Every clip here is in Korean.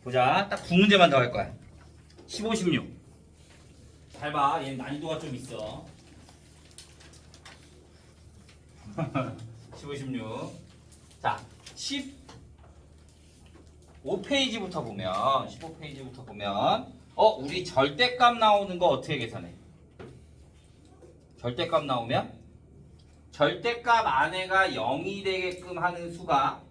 보자. 딱 두 문제만 더 할 거야. 15, 16. 잘 봐. 얘는 난이도가 좀 있어. 15, 16. 자, 15페이지부터 보면, 15페이지부터 보면, 우리 절대값 나오는 거 어떻게 계산해? 절대값 나오면, 절대값 안에가 0이 되게끔 하는 수가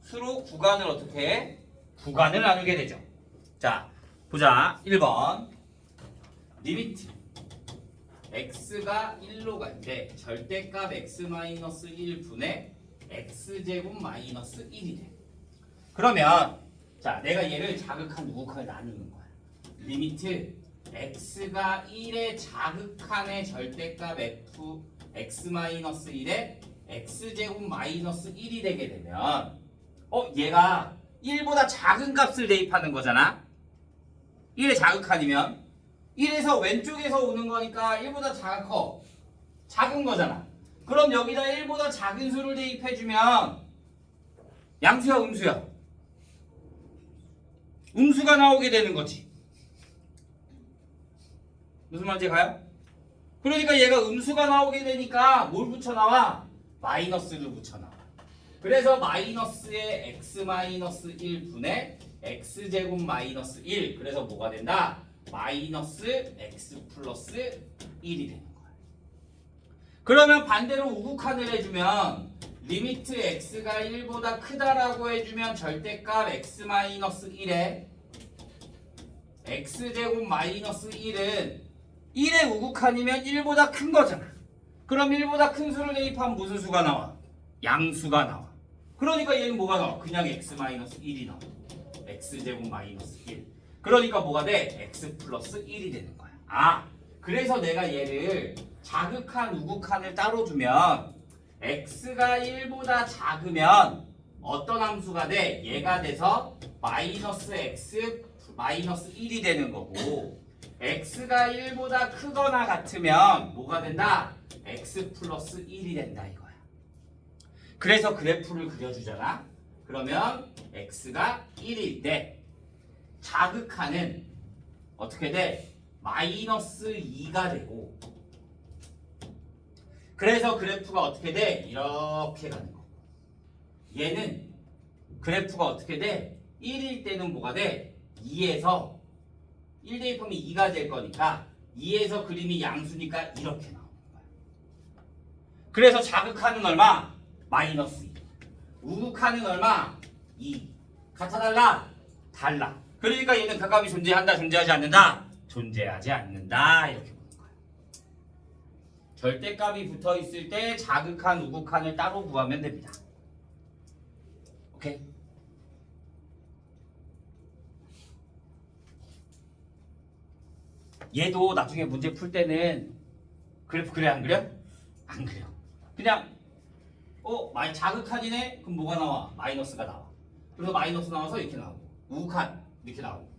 수로 구간을 어떻게 해? 구간을 나누게 되죠. 자, 보자. 1번. 리미트. x가 1로 갈 때 절대값 x-1분의 x제곱 마이너스 1이 돼. 그러면 자, 내가 얘를 자극한 우극한을 나누는 거야. 리미트 x가 1의 자극한의 절대값 x-1에 x제곱 마이너스 1이 되게 되면 얘가 1보다 작은 값을 대입하는 거잖아. 1의 자극한이면 1에서 왼쪽에서 오는 거니까 1보다 작은 거잖아. 그럼 여기다 1보다 작은 수를 대입해주면 양수야, 음수야? 음수가 나오게 되는 거지. 무슨 말인지 가요? 그러니까 얘가 음수가 나오게 되니까 뭘 붙여나와? 마이너스를 붙여나와. 그래서 마이너스의 x-1분의 x제곱 마이너스 1. 그래서 뭐가 된다? 마이너스 x 플러스 1이 되는 거야. 그러면 반대로 우극한을 해주면 리미트 x가 1보다 크다라고 해주면 절대값 x-1에 x제곱 마이너스 1은 1의 우극한이면 1보다 큰 거잖아. 그럼 1보다 큰 수를 대입하면 무슨 수가 나와? 양수가 나와. 그러니까 얘는 뭐가 나와? 그냥 x-1이 나와. x제곱 마이너스 1. 그러니까 뭐가 돼? x 플러스 1이 되는 거야. 그래서 내가 얘를 자극한 우극한을 따로 두면 x가 1보다 작으면 어떤 함수가 돼? 얘가 돼서 마이너스 x 마이너스 1이 되는 거고, x가 1보다 크거나 같으면 뭐가 된다? x 플러스 1이 된다 이거야. 그래서 그래프를 그려주잖아. 그러면 x가 1일 때 자극하는 어떻게 돼? 마이너스 2가 되고, 그래서 그래프가 어떻게 돼? 이렇게 가는 거. 얘는 그래프가 어떻게 돼? 1일 때는 뭐가 돼? 2에서 1 대입하면 2가 될 거니까 2에서 그림이 양수니까 이렇게 나오는 거야. 그래서 자극하는 얼마? 마이너스 2. 우극하는 얼마? 2. 같아 달라? 달라. 그러니까 얘는 그 값이 존재한다, 존재하지 않는다? 존재하지 않는다. 이렇게 보는 거야. 절대값이 붙어 있을 때 자극한, 우극한을 따로 구하면 됩니다. 오케이? 얘도 나중에 문제 풀 때는 그래프 그래 안 그려? 안 그려. 그냥 자극한이네? 그럼 뭐가 나와? 마이너스가 나와. 그래서 마이너스 나와서 이렇게 나오고, 우극한 이렇게 나오고,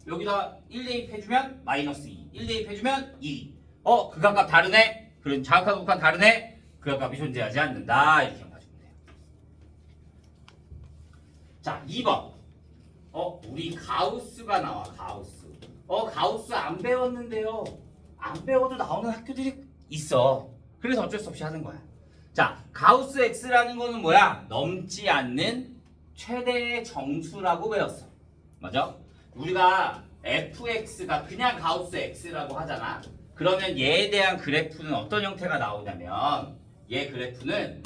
여기다 1 대입해주면 마이너스 2, 1 대입해주면 2. 극한값 다르네? 그럼 자극한, 우극한 다르네? 극한값이 존재하지 않는다. 이렇게 가지고 돼요. 자, 2번. 우리 가우스가 나와. 가우스 안 배웠는데요. 안 배워도 나오는 학교들이 있어. 그래서 어쩔 수 없이 하는 거야. 자, 가우스 x라는 거는 뭐야? 넘지 않는 최대의 정수라고 배웠어. 맞아? 우리가 fx가 그냥 가우스 x라고 하잖아. 그러면 얘에 대한 그래프는 어떤 형태가 나오냐면, 얘 그래프는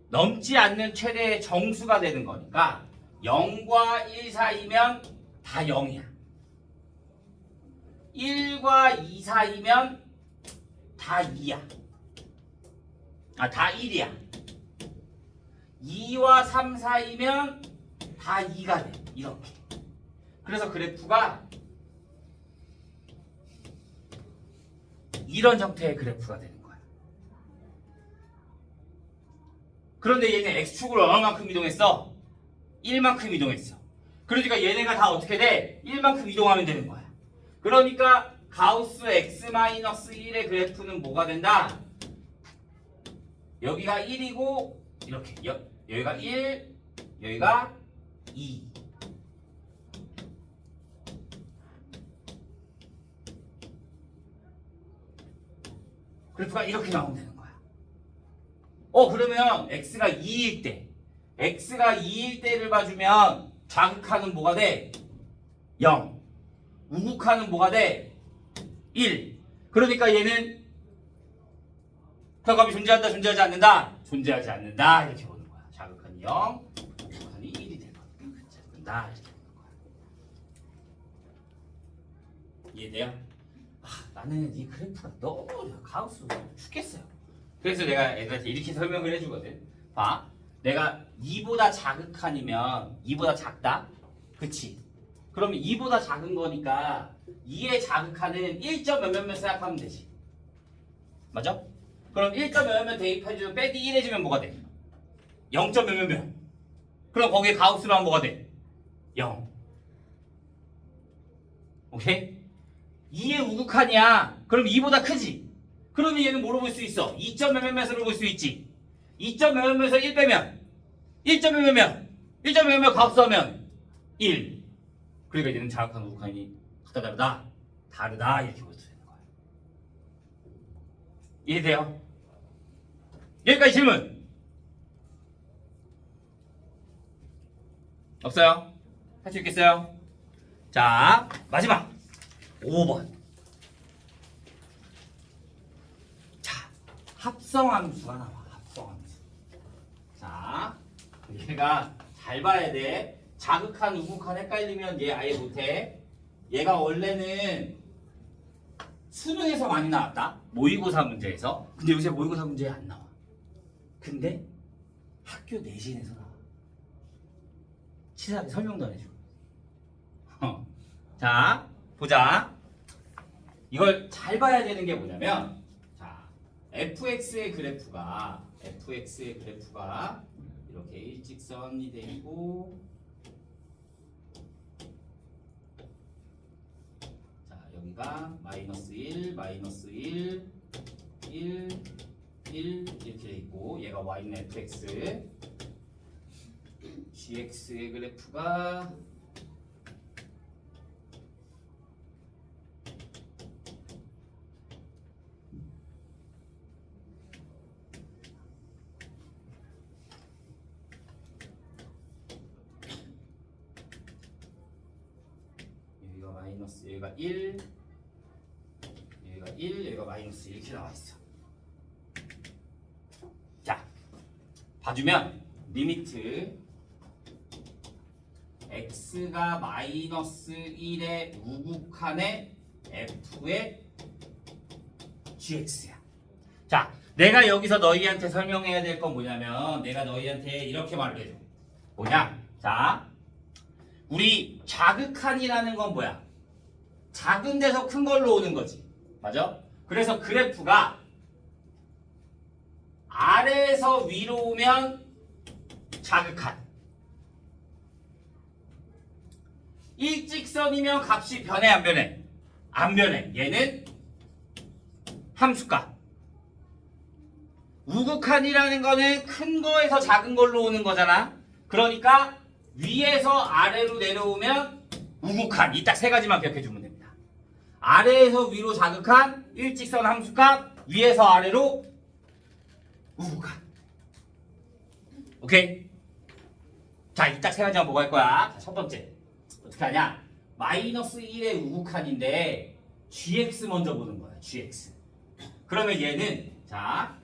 넘지 않는 최대의 정수가 되는 거니까 0과 1 사이면 다 0이야. 1과 2 사이면 다 2야. 다 1이야. 2와 3 사이면 다 2가 돼. 이렇게. 그래서 그래프가 이런 형태의 그래프가 되는 거야. 그런데 얘는 x축을 얼마만큼 이동했어? 1만큼 이동했어. 그러니까 얘네가 다 어떻게 돼? 1만큼 이동하면 되는 거야. 그러니까 가우스 x-1의 그래프는 뭐가 된다? 여기가 1이고 이렇게 여기가 1, 여기가 2 그래프가 이렇게 나오면 되는 거야. 그러면 x가 2일 때 x가 2일 때를 봐주면 자극하는 뭐가 돼? 0. 우극하는 뭐가 돼? 1. 그러니까 얘는 결합이 존재한다, 존재하지 않는다? 존재하지 않는다. 이렇게 보는 거야. 자극한이 0, 우극한이 1이 될 거니까 존재하지 않는다. 이렇게 보는 거야. 이해돼요? 나는 이 그래프가 너무 가우스 죽겠어요. 그래서 내가 애들한테 이렇게 설명을 해주거든. 봐. 내가 2보다 자극한이면 2보다 작다? 그치? 그러면 2보다 작은 거니까 2의 자극한은 1점 몇몇몇 생각하면 되지. 맞아? 그럼 1점 몇몇몇 대입해주면 빼기 1 해주면 뭐가 돼? 0점 몇몇몇. 그럼 거기에 가우스로 하면 뭐가 돼? 0. 오케이? 2의 우극한이야. 그럼 2보다 크지? 그러면 얘는 뭐로 볼 수 있어? 2점 몇몇몇으로 볼 수 있지. 2점 몇몇몇에서 1 빼면 1점 몇몇몇 1점 몇몇몇 가우스하면 1. 그러니까 얘는 자극한 우극한이 다르다 이렇게 볼 수 있는 거야. 이해돼요? 여기까지 질문 없어요? 할 수 있겠어요? 자, 마지막 5번. 자, 합성함수가 나와. 합성함수. 자, 얘가 잘 봐야 돼. 자극한 우극한 헷갈리면 얘 아예 못해. 얘가 원래는 수능에서 많이 나왔다. 모의고사 문제에서. 근데 요새 모의고사 문제에 안 나와. 근데 학교 내신에서 나와. 치사하게 설명도 안 해줘. 자, 보자. 이걸 잘 봐야 되는 게 뭐냐면, 자, fx의 그래프가 이렇게 일직선이 돼 있고, 자, 여기가 마이너스 1, 마이너스 1, 1, 1 이렇게 돼 있고, 얘가 y는 fx, gx의 그래프가 마이너스 여기가 1, 여기가 1, 여기가 마이너스 이렇게 나와 있어. 자, 봐주면 리미트 x가 마이너스 1의 우극한의 f의 gx야. 자, 내가 여기서 너희한테 설명해야 될 건 뭐냐면, 내가 너희한테 이렇게 말을 해줘. 뭐냐? 자, 우리 자극한이라는 건 뭐야? 작은 데서 큰 걸로 오는 거지. 맞아? 그래서 그래프가 아래에서 위로 오면 자극한. 일직선이면 값이 변해 안 변해? 안 변해. 얘는 함수값. 우극한이라는 거는 큰 거에서 작은 걸로 오는 거잖아. 그러니까 위에서 아래로 내려오면 우극한. 이 딱 세 가지만 기억해 주면 됩니다. 아래에서 위로 자극한 일직선 함수값, 위에서 아래로 우극한. 오케이? 자, 이 딱 세 가지만 보고 할 거야. 자, 첫 번째. 어떻게 하냐? 마이너스 1의 우극한인데 gx 먼저 보는 거야. gx. 그러면 얘는 자,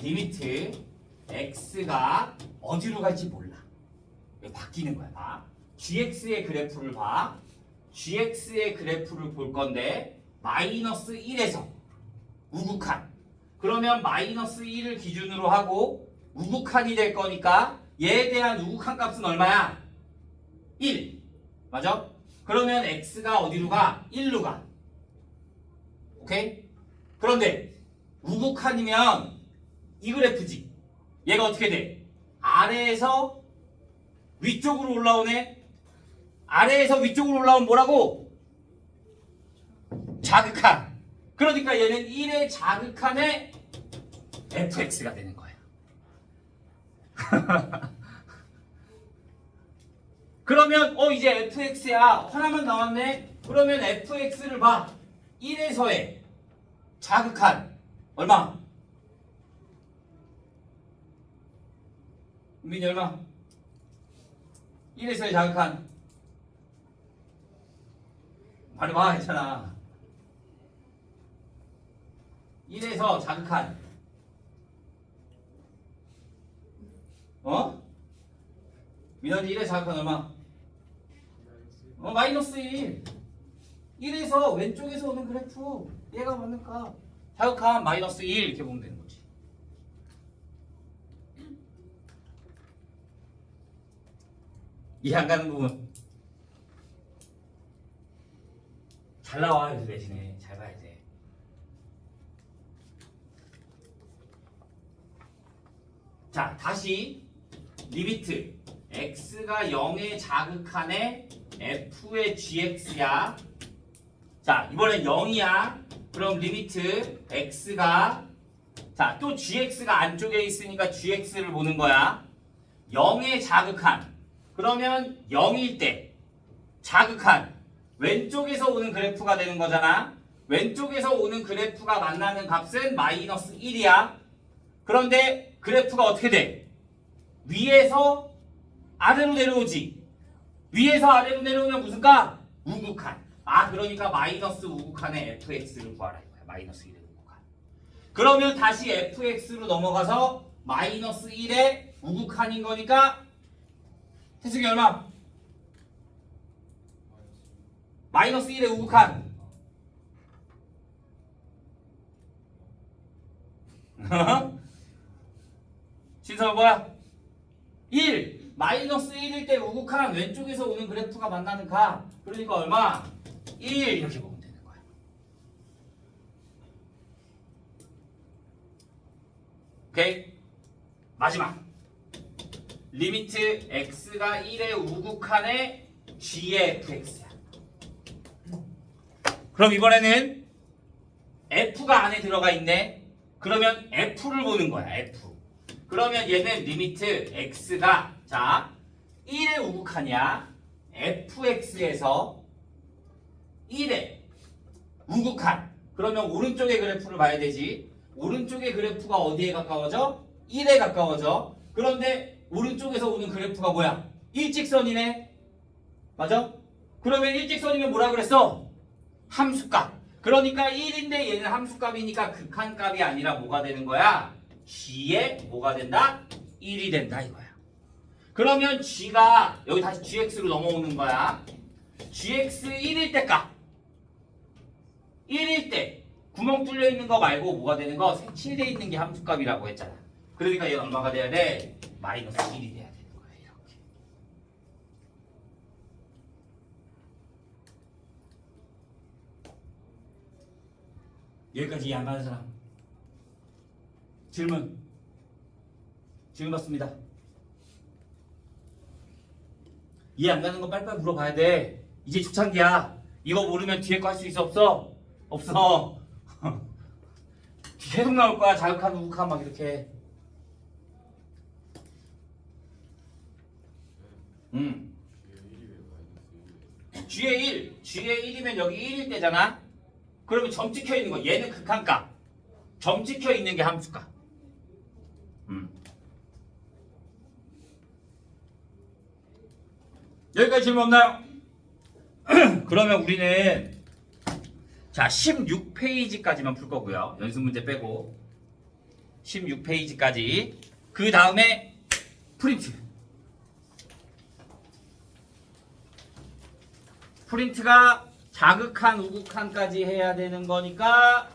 리미트 x가 어디로 갈지 몰라. 바뀌는 거야. 봐. gx의 그래프를 봐. gx의 그래프를 볼 건데 마이너스 1에서 우극한. 그러면 마이너스 1을 기준으로 하고 우극한이 될 거니까 얘에 대한 우극한 값은 얼마야? 1. 맞아? 그러면 x가 어디로 가? 1로 가. 오케이? 그런데 우극한이면 이 그래프지. 얘가 어떻게 돼? 아래에서 위쪽으로 올라오네. 아래에서 위쪽으로 올라오면 뭐라고? 자극한. 그러니까 얘는 1의 자극한의 fx가 되는 거야. 그러면 이제 fx야. 하나만 나왔네. 그러면 fx를 봐. 1에서의 자극한 얼마? 은빈이 얼마? 1에서의 자극한 말해봐 괜찮아. 1에서 자극한 민원이 1에 자극한 얼마? 마이너스 1. 1에서 왼쪽에서 오는 그래프 얘가 맞는가? 자극한 마이너스 1 이렇게 보면 되는 거지. 이해 안 가는 부분 잘 나와. 그래서 대신에 잘 봐야 돼. 자 다시 리미트 x가 0에 자극한에 f의 gx야. 자 이번엔 0이야. 그럼 리미트 x가 자 또 gx가 안쪽에 있으니까 gx를 보는 거야. 0에 자극한 그러면 0일 때 자극한 왼쪽에서 오는 그래프가 되는 거잖아. 왼쪽에서 오는 그래프가 만나는 값은 마이너스 1이야. 그런데 그래프가 어떻게 돼? 위에서 아래로 내려오지. 위에서 아래로 내려오면 무슨 값? 우극한. 그러니까 마이너스 우극한의 fx를 구하라 이거야. 마이너스 1의 우극한. 그러면 다시 fx로 넘어가서 마이너스 1의 우극한인 거니까 태승이 얼마? 마이너스 1의 우극한. 신성은 뭐야? 1. 마이너스 1일 때 우극한 왼쪽에서 오는 그래프가 만나는 값. 그러니까 얼마? 1 이렇게 보면 되는 거야. 오케이? 마지막. 리미트 x가 1의 우극한의 g의 fx야. 그럼 이번에는 f가 안에 들어가 있네. 그러면 f를 보는 거야. f. 그러면 얘는 리미트 x가 자 1의 우극한이야. fx에서 1의 우극한. 그러면 오른쪽의 그래프를 봐야 되지. 오른쪽의 그래프가 어디에 가까워져? 1에 가까워져. 그런데 오른쪽에서 오는 그래프가 뭐야? 일직선이네. 맞아? 그러면 일직선이면 뭐라 그랬어? 함수값. 그러니까 1인데 얘는 함수값이니까 극한값이 아니라 뭐가 되는 거야? g의 뭐가 된다? 1이 된다 이거야. 그러면 g가 여기 다시 gx로 넘어오는 거야. gx 1일 때 값. 1일 때 구멍 뚫려 있는 거 말고 뭐가 되는 거? 색칠돼 있는 게 함수값이라고 했잖아. 그러니까 얘는 얼마가 돼야 돼? 마이너스 1이 돼야 되는 거야. 이렇게. 여기까지 이해 안 가는 사람? 질문 받습니다. 이해 안 가는 거 빨리빨리 물어봐야 돼. 이제 초창기야. 이거 모르면 뒤에 거 할 수 있어 없어? 없어. 계속 나올 거야. 자극한 우극한 막 이렇게. G의 1이면 여기 1일 때잖아. 그러면 점 찍혀 있는 거. 얘는 극한값. 점 찍혀 있는 게 함수값. 여기까지 질문 없나요? 그러면 우리는 자 16페이지까지만 풀 거고요. 연습 문제 빼고 16페이지까지. 그 다음에 프린트. 프린트가 자극한 우극한까지 해야 되는 거니까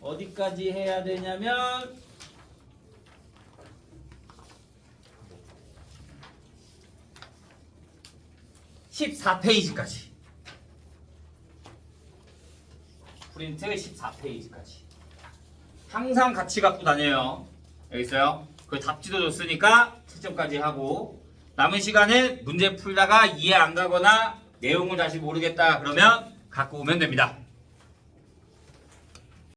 어디까지 해야 되냐면 14페이지까지. 프린트 14페이지까지. 항상 같이 갖고 다녀요. 여기 있어요. 그 답지도 줬으니까 채점까지 하고 남은 시간은 문제 풀다가 이해 안 가거나 내용을 다시 모르겠다 그러면 갖고 오면 됩니다.